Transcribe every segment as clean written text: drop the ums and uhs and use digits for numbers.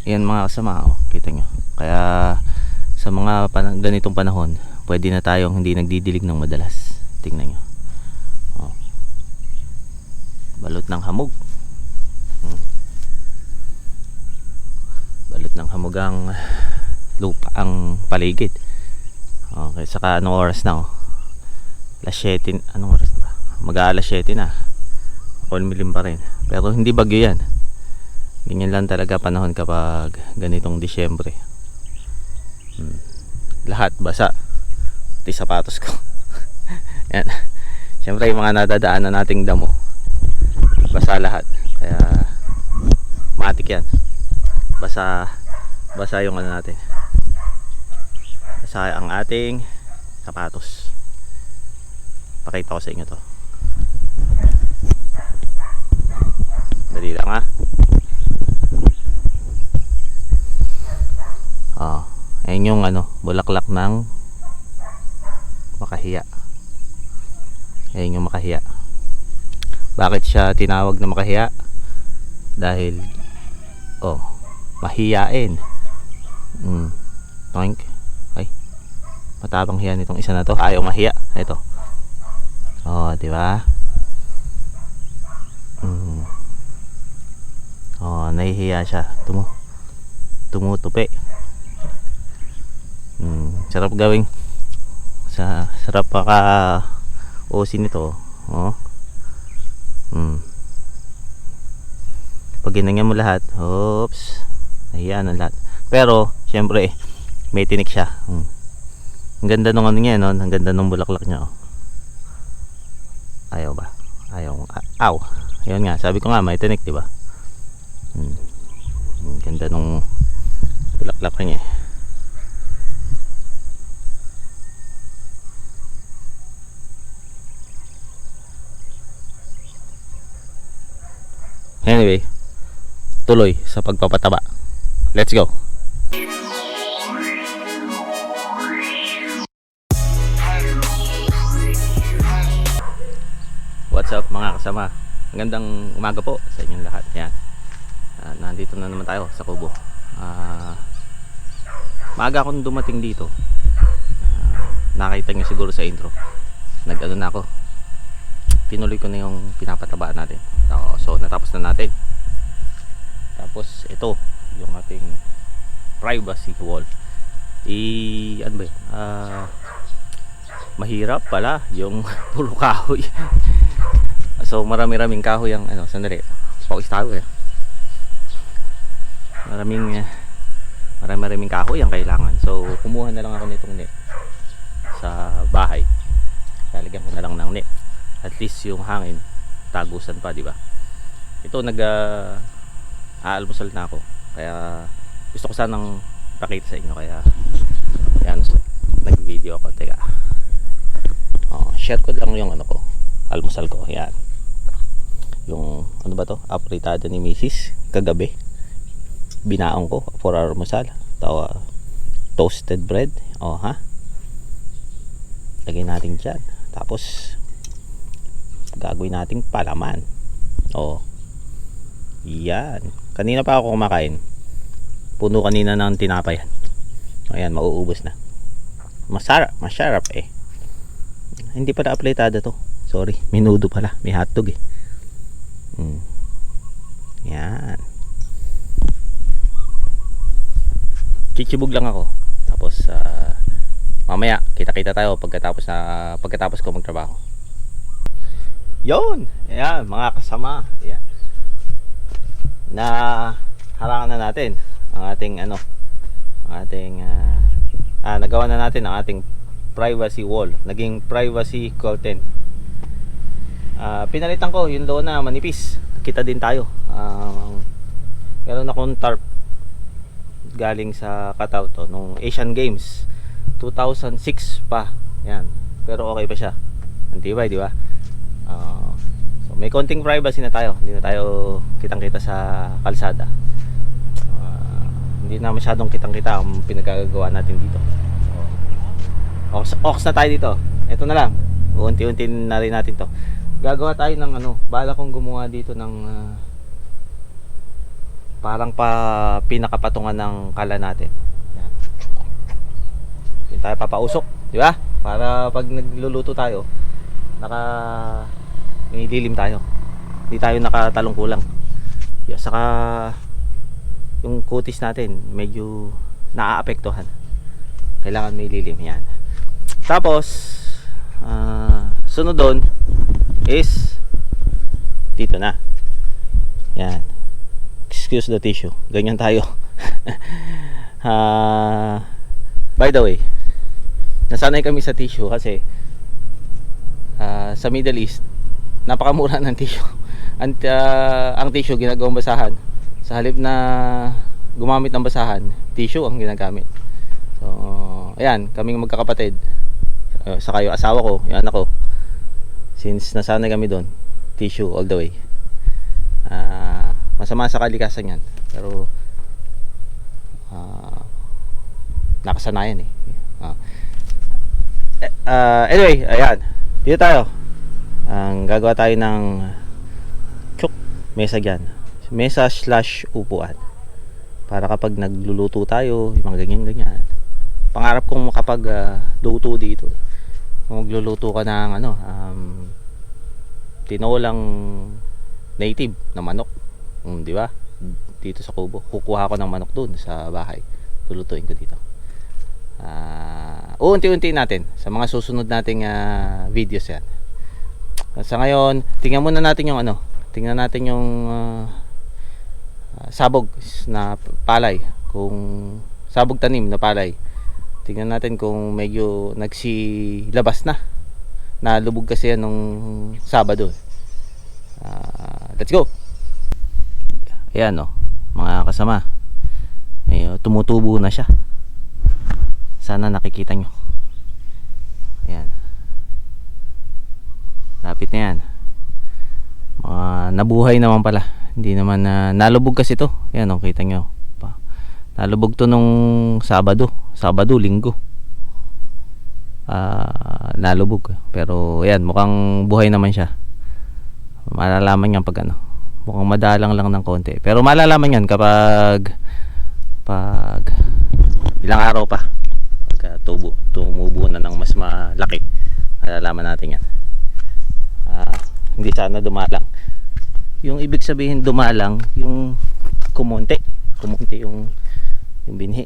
Yan mga kasama, oh, kita nyo. Kaya sa mga ganitong panahon, pwede na tayong hindi nagdidilig ng madalas. Tingnan nyo, oh, balot ng hamog. Balot ng hamog ang lupa, ang paligid. Okay, saka anong oras na, oh? Alas 7, anong oras na ba? Mag-aalas 7 na. Kulmilim pa rin. Pero hindi bagyo yan. Ganyan lang talaga panahon kapag ganitong Disyembre. Lahat basa. Pati sapatos ko. Yan. Siyempre yung mga nadadaanan nating damo, basa lahat. Kaya matik yan. Basa yung ano natin. Basa ang ating sapatos. Pakita ko sa inyo to. Dali lang ha. Ayun yung ano, bulaklak ng makahiya. Ayun yung makahiya. Bakit siya tinawag na makahiya? Dahil mahiyain. Toink. Ay, matabang hiya nitong isa na to. Ayaw mahiya. Ito. Di ba? Nahihiya siya. Tumutupi. Sarap gawing sarap paka osin nito. Pag ginanyan mo lahat, nahiya na lahat. Pero syempre may tinik siya. Ang ganda nung ano niya, no? Ang ganda nung bulaklak niya, oh. Ayaw ba? Ayaw. Aw. Ayun nga, sabi ko nga may tinik, di ba? Ang ganda nung bulaklak niya. Anyway, tuloy sa pagpapataba. Let's go. What's up mga kasama? Magandang umaga po sa inyong lahat. Yan. Nandito na naman tayo sa Kubo. Maaga akong dumating dito. Nakita nyo siguro sa intro. Nag-ano na ako. Tinuloy ko na yung pinapatabaan natin. So natapos na natin. Tapos ito yung ating privacy wall. Ano ba yun? Mahirap pala yung puro kahoy. So marami-raming kahoy ang ano, sandali. Pawis tayo eh. Maraming kahoy ang kailangan. So kumuha na lang ako nitong net sa bahay. Lalagyan ko na lang ng net. At least yung hangin tagusan pa, di ba? Ito aalmusal na ako. Kaya gusto ko sanang pakita sa inyo, kaya yan, nag-video ako. Teka. Share ko lang yung ano ko, almusal ko. Yan. Yung ano ba to? Apritada ni Mrs. kagabi. Binaong ko for almusal. Toasted bread. Lagay natin dyan. Tapos gagawin nating palaman. Yan. Kanina pa ako kumakain. Puno kanina ng tinapay. Ayan, mauubos na. Masarap eh. Hindi pala aplatada to. Sorry, minudo pala. May hotdog eh. Yan. Chichibog lang ako. Tapos mamaya kita-kita tayo pagkatapos ko magtrabaho. Yon, ayan mga kasama. Ayan. Harangan na natin ang ating nagawa na natin ang ating privacy wall. Naging privacy curtain. Pinalitan ko yung doon na manipis. Kita din tayo. Meron akong tarp galing sa Qatar to nung Asian Games 2006 pa. Yan. Pero okay pa siya. Antibay, di ba? So may konting privacy na tayo. Hindi na tayo kitang-kita sa kalsada. Hindi na masyadong kitang-kita ang pinagagawa natin dito. Ox na tayo dito. Ito na lang. Unti-unti na rin natin to. Gagawa tayo ng bala kong gumawa dito ng parang pinakapatungan ng kala natin. Yan. Yun tayo papausok, di ba? Para pag nagluluto tayo, may dilim tayo. Hindi tayo nakatalong kulang. Yeah, saka yung kutis natin medyo naaapektuhan. Kailangan may lilim yan. Tapos sunod doon is dito na. Yan. Excuse the tissue. Ganyan tayo. By the way, nasanay kami sa tissue kasi sa Middle East napakamura ng tissue. Ang tissue ginagawang basahan. Sa halip na gumamit ng basahan, tissue ang ginagamit. So, ayan, kaming magkakapatid. Saka yung asawa ko, yung anak ko. Since nasanay kami doon, tissue all the way. Masama sa kalikasan yan. Pero nakasanayan eh. Anyway, ayan. Dito tayo. Gagawa tayo ng chuk mesa dyan. Mesa / upuan. Para kapag nagluluto tayo, yung mga ganyan-ganyan. Pangarap kong makapag luto dito. Kung magluluto ka ng tinolang native na manok, di ba? Dito sa kubo. Kukuha ko ng manok doon sa bahay. Lulutuin ko dito. Unti-unti natin sa mga susunod nating videos yan. Sa ngayon, tingnan muna natin yung tingnan natin yung sabog na palay, kung sabog tanim na palay. Tingnan natin kung medyo nagsilabas na. Nalubog kasi yan nung Sabado. Let's go. Ayan mga kasama. May tumutubo na siya. Sana nakikita nyo. Ayan. Lapit na yan. Nabuhay naman pala. Hindi naman nalubog kasi to. Ayan kita nyo. Nalubog to nung Sabado, Linggo. Nalubog. Pero ayan, mukhang buhay naman siya. Malalaman yan pag mukhang madalang lang ng konti. Pero malalaman yan kapag ilang araw pa. Pagka tumubo na ng mas malaki. Malalaman natin yan. Hindi sana dumalang. Yung ibig sabihin dumalang, yung kumonte yung binhi.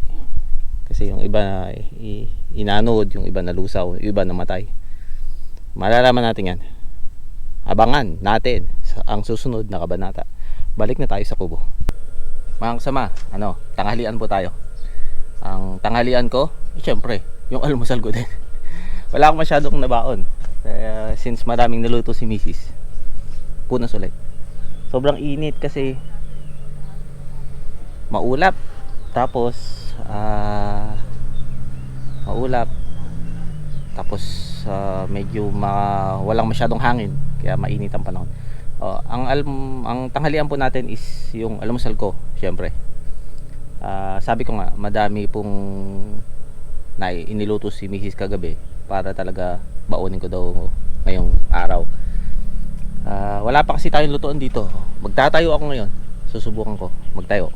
Kasi yung iba inanod, yung iba nalusaw, yung iba namatay. Malalaman natin yan. Abangan natin ang susunod na kabanata. Balik na tayo sa kubo. Mga kasama, tanghalian po tayo. Ang tanghalian ko, syempre, yung almusal ko din. Wala akong masyadong nabaon. Since maraming naluto si Mrs. Punas ulit. Sobrang init kasi maulap. Tapos medyo walang masyadong hangin, kaya mainit ang panahon. Ang tanghalian po natin is yung almusal ko, syempre. Sabi ko nga, madami pong iniluto si Mrs. kagabi para talaga baunin ko daw ngayong araw. Wala pa kasi tayong lutuan dito. Magtatayo ako ngayon. Susubukan ko magtayo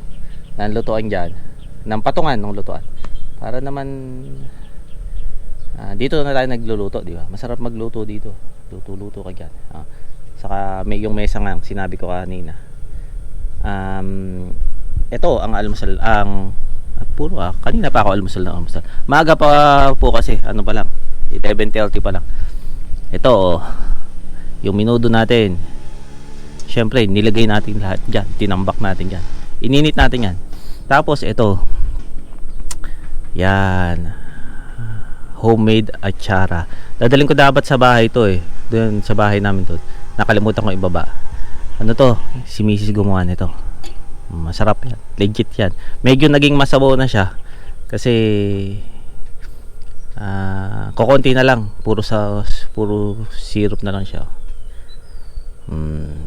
ng lutuan dyan, ng patungan ng lutuan, para naman dito na tayo nagluluto, di ba? Masarap magluto dito. Luto ka dyan. Saka yung mesa nga, sinabi ko kanina. Ito ang almusal, kanina pa ako almusal. Maaga pa po kasi, pa lang, 11:30 pa lang. Ito yung minudo natin. Syempre nilagay natin lahat dyan, tinambak natin dyan, ininit natin yan. Tapos ito, yan, homemade atsara. Dadalhin ko dapat sa bahay to doon sa bahay namin to. Nakalimutan ko ibaba. To, si Mrs. gumawa nito. Masarap yan, legit yan. Medyo naging masabaw na siya kasi kokonti na lang, puro syrup na lang siya.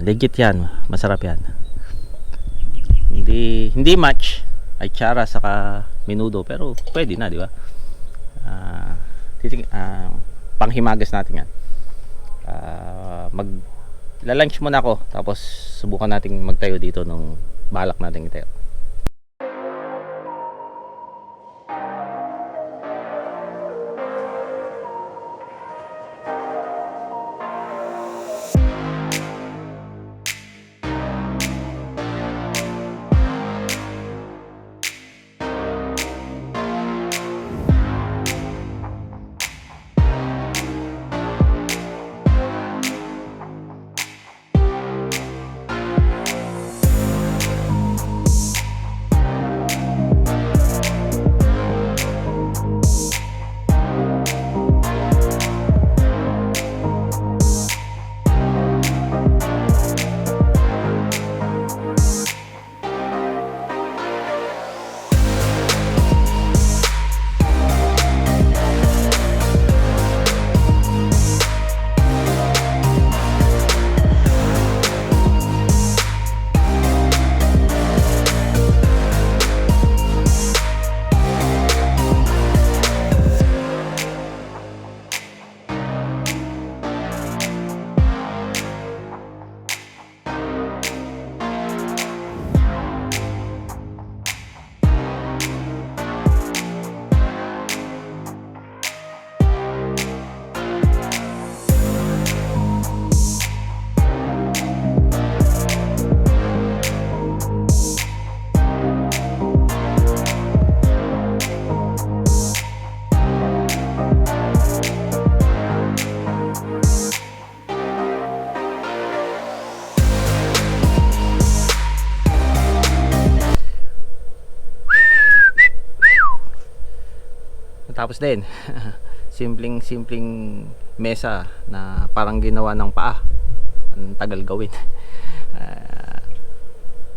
Legit yan, masarap yan. Hindi match atsara saka menudo, pero pwede na, di ba? Panghimagas natin yan. Magla-lunch muna ako, tapos subukan nating magtayo dito nung balak natin itayo. Tapos din, simpleng mesa na parang ginawa ng paa. Ang tagal gawin. Ah,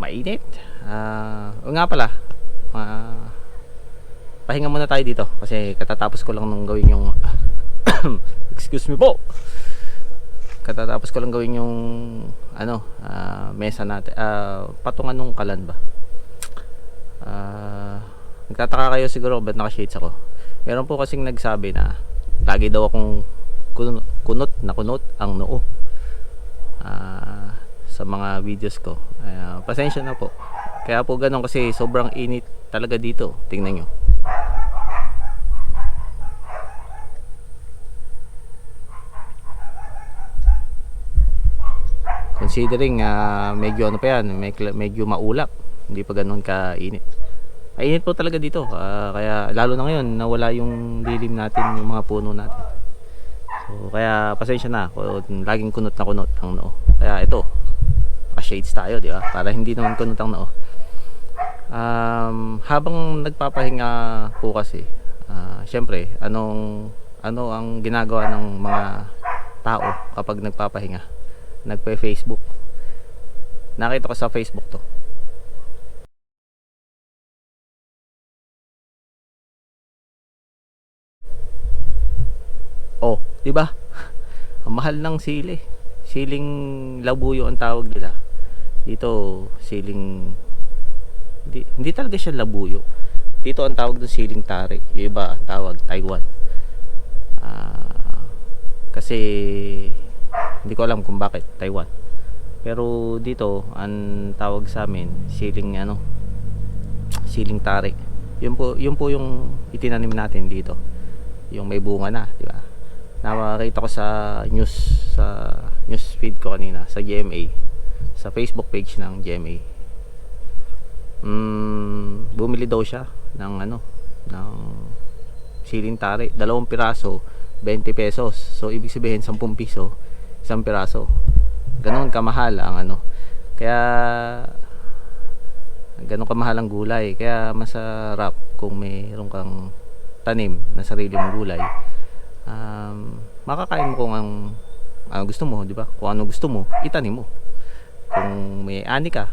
mainit. O nga pala, pahinga muna tayo dito kasi katatapos ko lang nung gawin yung excuse me po. Katatapos ko lang gawin yung mesa natin. Patungan nung kalan ba? Nagtataka kayo siguro ba't naka-shades ako. Meron po kasing nagsabi na lagi daw akong kunot ang noo sa mga videos ko. Pasensya na po. Kaya po ganun kasi sobrang init talaga dito. Tingnan nyo. Considering medyo pa yan, medyo maulap, hindi pa ganun ka-init. Mainit po talaga dito, kaya lalo na ngayon nawala yung lilim natin, yung mga puno natin. So kaya pasensya na ako, laging kunot ang noo. Kaya ito, shades tayo, di ba? Para hindi naman kunot ang noo. Habang nagpapahinga po kasi, syempre, ano ang ginagawa ng mga tao kapag nagpapahinga? Nagpe-Facebook. Nakita ko sa Facebook to. Oh, 'di ba? Ang mahal ng sili. Siling labuyo ang tawag nila. Dito, siling hindi talaga siya labuyo. Dito ang tawag doon siling tare. Yung iba ang tawag Taiwan. Kasi hindi ko alam kung bakit Taiwan. Pero dito ang tawag sa amin siling siling tare. Yun po yung itinanim natin dito. Yung may bunga na, di ba? Nakita ko sa news feed ko kanina sa GMA, sa Facebook page ng GMA. Bumili daw siya ng ng siling tare, 2 piraso 20 pesos. So ibig sabihin 10 piso isang piraso. Ganoon kamahal ang kaya ganoon kamahal ang gulay. Kaya masarap kung mayroon kang tanim na sarili mong gulay. Makakain mo kung ang gusto mo, di ba? Kung ano gusto mo, itanim mo. Kung may ani ka,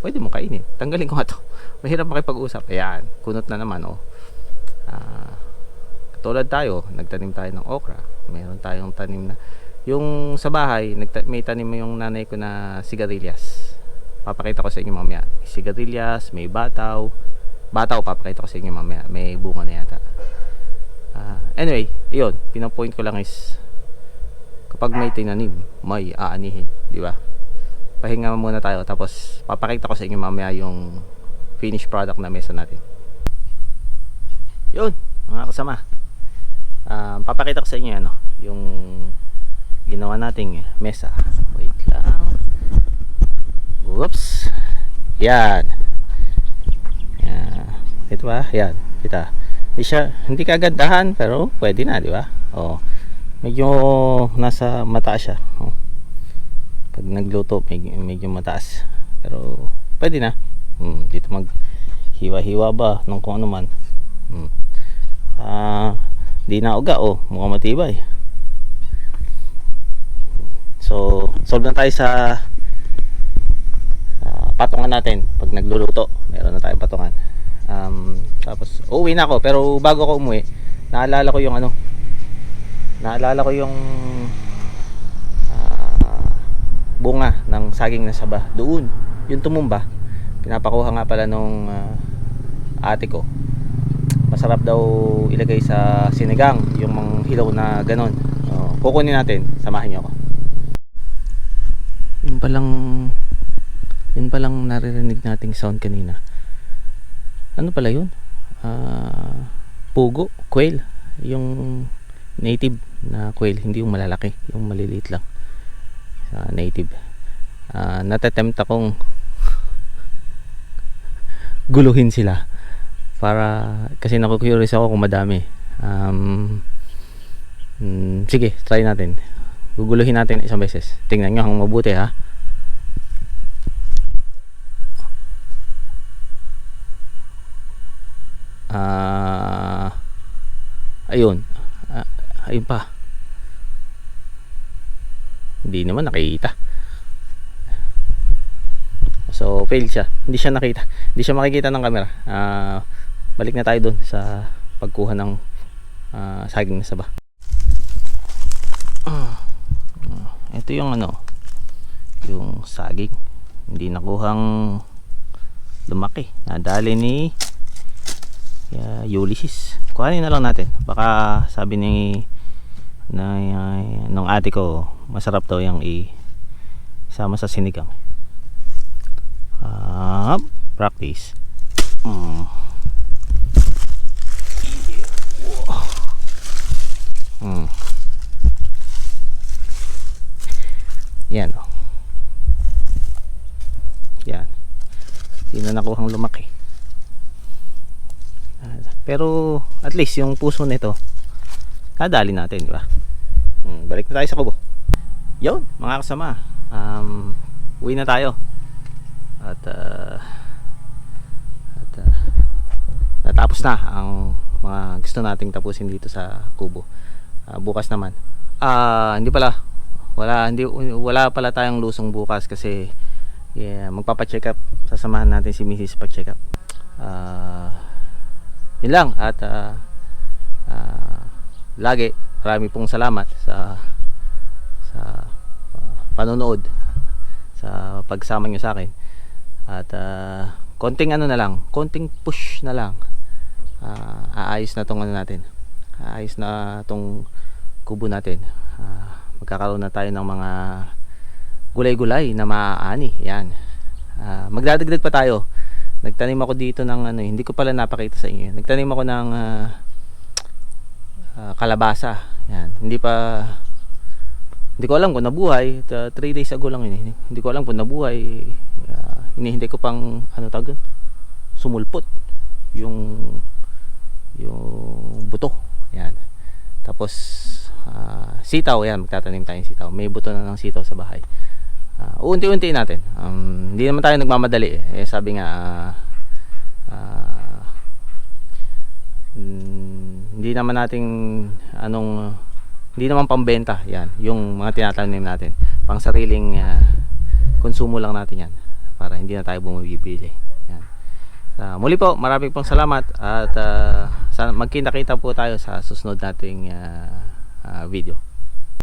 pwede mo kainin. Tanggalin ko nga to. Mahirap makipag-usap. Ayan, kunot na naman, oh. Katulad tayo, nagtanim tayo ng okra. Mayroon tayong tanim na yung sa bahay, may tanim yung nanay ko na sigarilyas. Papakita ko sa inyo mamaya. Sigarilyas, may bataw. Bataw, papakita ko sa inyo mamaya. May bunga na yata. Anyway, yun. Pinapoint ko lang is kapag may tinanim, may aanihin. Di ba? Pahinga muna tayo. Tapos, papakita ko sa inyo mamaya yung finished product na mesa natin. Yun, mga kasama. Papakita ko sa inyo yung ginawa nating mesa. Wait lang. Whoops. Yan. Ito ba? Yan. Kita. Hindi kagandahan pero pwede na, di ba? Oh. Medyo nasa mataas siya. Oh. Pag nagluto, medyo mataas. Pero pwede na. Dito maghiwa-hiwa ba ng kung ano man. Di na uga, oh. Mukhang matibay. So, solve na tayo sa patungan natin pag nagluluto. Meron na tayong patungan. Tapos uuwi na ako, pero bago ako umuwi, naalala ko yung bunga ng saging na saba. Doon, yung tumumba. Pinapakuha nga pala nung ate ko. Masarap daw ilagay sa sinigang yung mga hilaw na ganon. Kukunin natin, samahan niyo ako. Yun palang naririnig nating sound kanina. Ano pala yun? Pugo, quail. Yung native na quail, hindi yung malalaki, yung maliliit lang. Native. Natatempt akong guluhin sila para kasi naku-curious ako kung madami. Sige, try natin. Guguluhin natin isang beses. Tingnan nyo hanggang mabuti, ha. Ayun. Ayun pa. Hindi naman nakita. So failed siya. Hindi siya nakita. Hindi siya makikita ng camera. Balik na tayo doon sa pagkuha ng saging na saba. Ito yung ano, yung saging. Hindi nakuhang lumaki. Nadali ni Ulysses. Kuhanin na lang natin. Baka sabi ni nung ate ko, masarap daw yung isama sa sinigang. Practice. Yan o. Yan. Hindi na nakuhang lumaki. Pero at least yung puso nito nadali natin, di ba? Balik na tayo sa kubo. Yun, mga kasama. Uwi na tayo. At natapos na ang mga gusto nating tapusin dito sa kubo. Bukas naman. Hindi pala. Wala pala tayong lusong bukas kasi magpapa-check up. Sasamahan natin si Mrs. pa-check up. Yun lang. At lagi marami pong salamat sa panonood, sa pagsama nyo sa akin. At konting ano na lang, konting push na lang, aayos na tong ano natin, aayos na tong kubo natin. Magkakaroon na tayo ng mga gulay-gulay na maaani. Yan. Magdadagdag pa tayo. Nagtanim ako dito ng ano, hindi ko pala napakita sa inyo. Nagtanim ako ng kalabasa. Yan. Hindi ko alam kung nabuhay. 3 days ago lang yun. Hindi ko alam kung nabuhay. Hinihintay ko pang ano tawag doon, sumulpot yung buto. Yan. Tapos sitaw, yan, magtatanim tayong sitaw. May buto na ng sitaw sa bahay. Unti-unti natin. Hindi naman tayo nagmamadali. Sabi nga hindi naman nating hindi naman pambenta yan, yung mga tinatanim natin. Pang sariling konsumo lang natin yan, para hindi na tayo bumibili. Yan. Muli po, maraming pong salamat. At magkita-kita po tayo sa susunod nating video.